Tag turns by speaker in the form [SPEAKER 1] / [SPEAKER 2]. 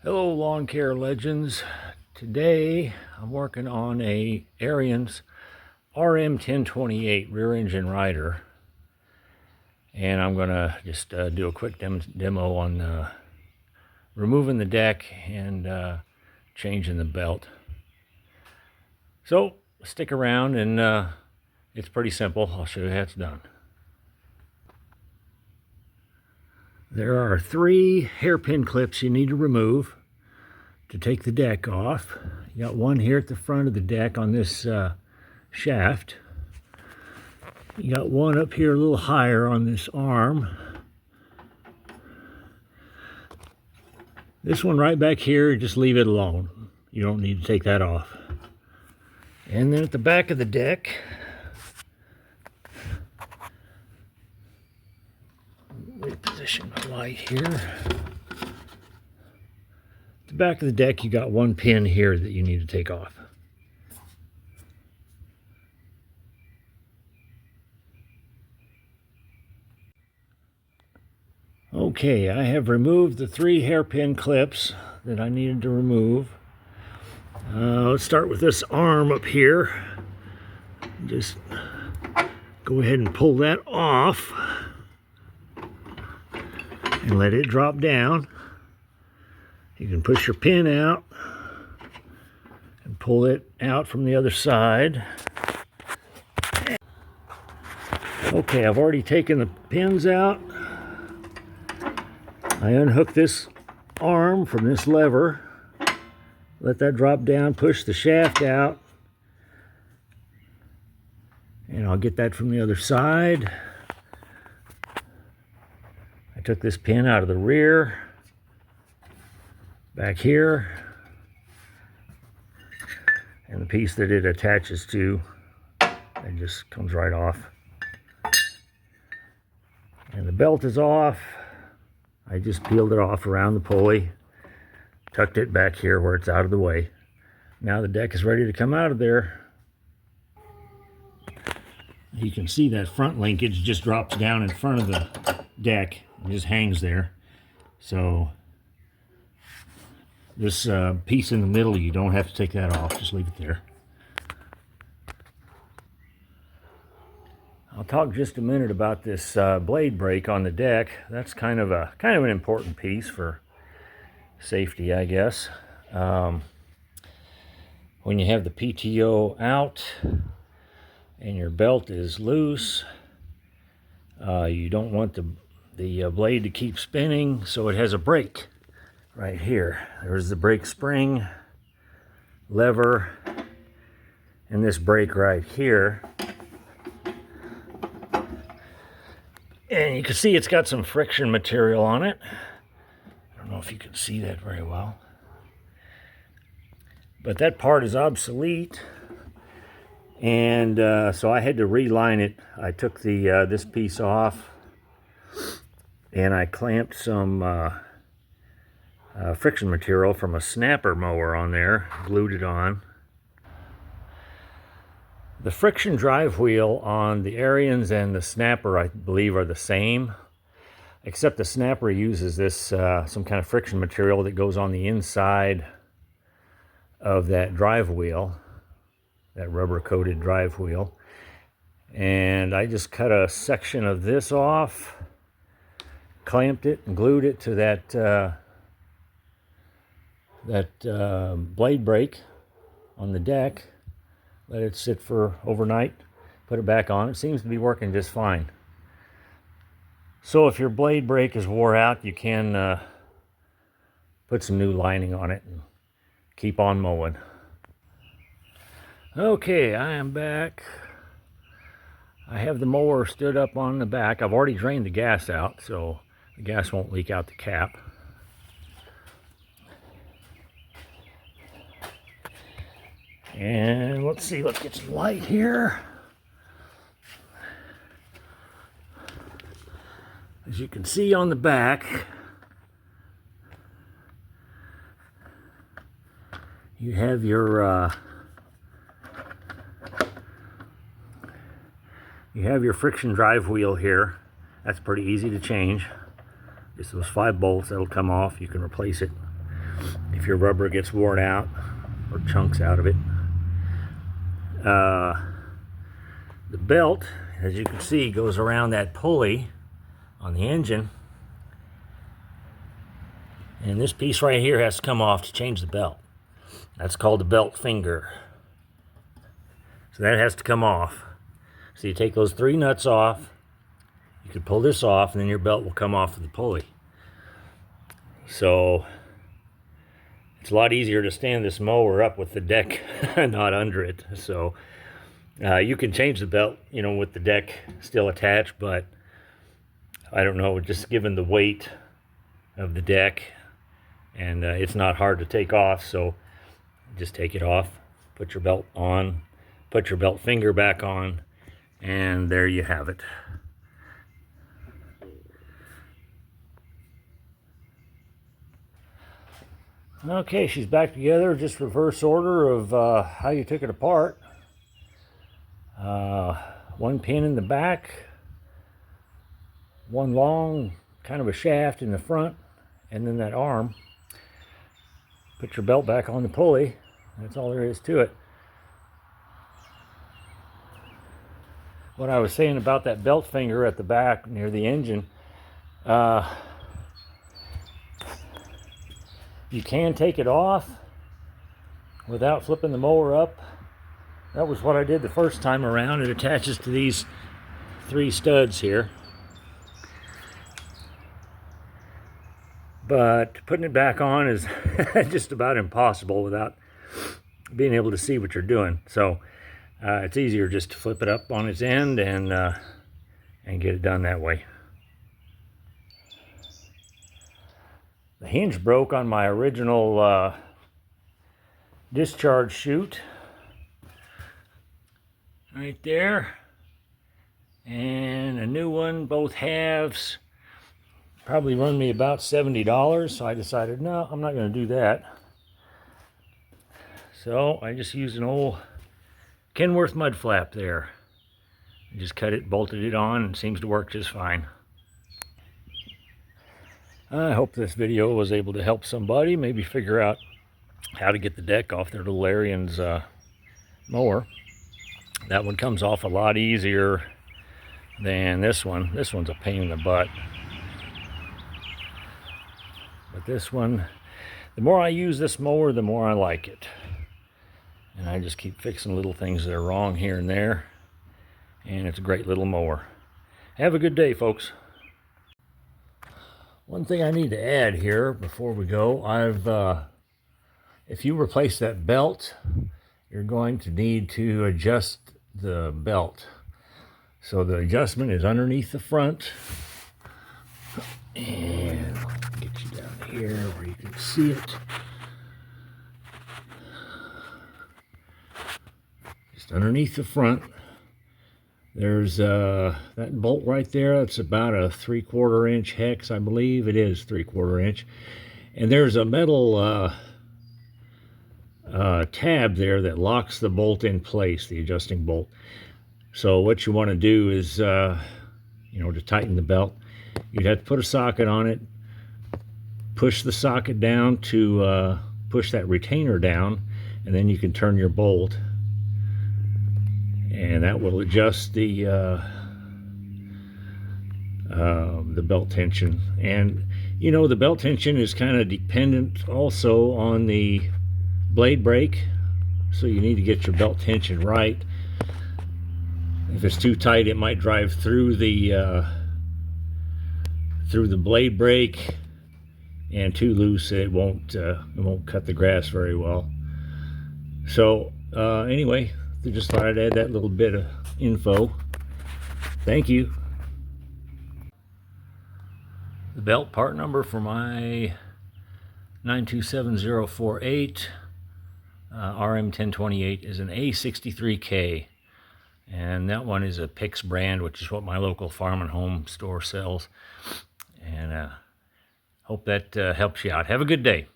[SPEAKER 1] Hello lawn care legends. Today I'm working on a Ariens RM1028 rear engine rider, and I'm gonna just do a quick demo on removing the deck and changing the belt. So stick around, and it's pretty simple. I'll show you how it's done. There are 3 hairpin clips you need to remove to take the deck off. You got one here at the front of the deck on this shaft. You got one up here a little higher on this arm. This one right back here, just leave it alone. You don't need to take that off. And then at the back of the deck, reposition my light here. At the back of the deck, you got one pin here that you need to take off. Okay, I have removed the 3 hairpin clips that I needed to remove. Let's start with this arm up here. Just go ahead and pull that off and let it drop down. You can push your pin out and pull it out from the other side. Okay, I've already taken the pins out. I unhook this arm from this lever, let that drop down, push the shaft out, and I'll get that from the other side. I took this pin out of the rear, back here, and the piece that it attaches to, it just comes right off. And the belt is off. I just peeled it off around the pulley, tucked it back here where it's out of the way. Now the deck is ready to come out of there. You can see that front linkage just drops down in front of the deck and just hangs there. So this piece in the middle, you don't have to take that off, just leave it there. I'll talk just a minute about this blade brake on the deck. That's kind of an important piece for safety, I guess. When you have the PTO out and your belt is loose, you don't want the blade to keep spinning, so it has a brake right here. There's the brake spring, lever, and this brake right here. And you can see it's got some friction material on it. I don't know if you can see that very well. But that part is obsolete. And so I had to reline it. I took this piece off and I clamped some friction material from a snapper mower on there, glued it on. The friction drive wheel on the Ariens and the snapper, I believe, are the same, except the snapper uses this some kind of friction material that goes on the inside of that drive wheel, that rubber coated drive wheel. And I just cut a section of this off, clamped it and glued it to that blade brake on the deck. Let it sit for overnight, put it back on. It seems to be working just fine. So if your blade brake is wore out, you can put some new lining on it and keep on mowing. Okay, I am back. I have the mower stood up on the back. I've already drained the gas out, so the gas won't leak out the cap. And let's see, let's get some light here. As you can see on the back, you have your friction drive wheel here. That's pretty easy to change. Just those 5 bolts that'll come off. You can replace it if your rubber gets worn out or chunks out of it. The belt, as you can see, goes around that pulley on the engine, and this piece right here has to come off to change the belt. That's called the belt finger. So that has to come off. So you take those 3 nuts off, you can pull this off, and then your belt will come off of the pulley. So it's a lot easier to stand this mower up with the deck not under it. So you can change the belt, you know, with the deck still attached, but I don't know, just given the weight of the deck, and it's not hard to take off, so just take it off, put your belt on, put your belt finger back on, and there you have it. Okay, she's back together, just reverse order of how you took it apart. 1 pin in the back, 1 long kind of a shaft in the front, and then that arm. Put your belt back on the pulley. That's all there is to it. What I was saying about that belt finger at the back near the engine, you can take it off without flipping the mower up. That was what I did the first time around. It attaches to these 3 studs here. But putting it back on is just about impossible without being able to see what you're doing. So it's easier just to flip it up on its end and get it done that way. The hinge broke on my original discharge chute right there, and a new one, both halves, probably run me about $70, so I decided, no, I'm not going to do that. So I just used an old Kenworth mud flap there. I just cut it, bolted it on, and it seems to work just fine. I hope this video was able to help somebody maybe figure out how to get the deck off their little Ariens mower. That one comes off a lot easier than this one. This one's a pain in the butt. But this one, the more I use this mower, the more I like it. And I just keep fixing little things that are wrong here and there. And it's a great little mower. Have a good day, folks. One thing I need to add here before we go, if you replace that belt, you're going to need to adjust the belt. So the adjustment is underneath the front. And I'll get you down here where you can see it. Just underneath the front, there's that bolt right there. That's about a 3/4 inch hex, I believe. It is 3/4 inch. And there's a metal tab there that locks the bolt in place, the adjusting bolt. So what you want to do is, you know, to tighten the belt, you'd have to put a socket on it, push the socket down to push that retainer down, and then you can turn your bolt, and that will adjust the belt tension. And you know, the belt tension is kind of dependent also on the blade brake, so you need to get your belt tension right. If it's too tight, it might drive through the blade brake, and too loose, it won't cut the grass very well. So anyway, I just thought I'd add that little bit of info. Thank you. The belt part number for my 927048 RM1028 is an A63K, and that one is a Pix brand, which is what my local farm and home store sells. And hope that helps you out. Have a good day.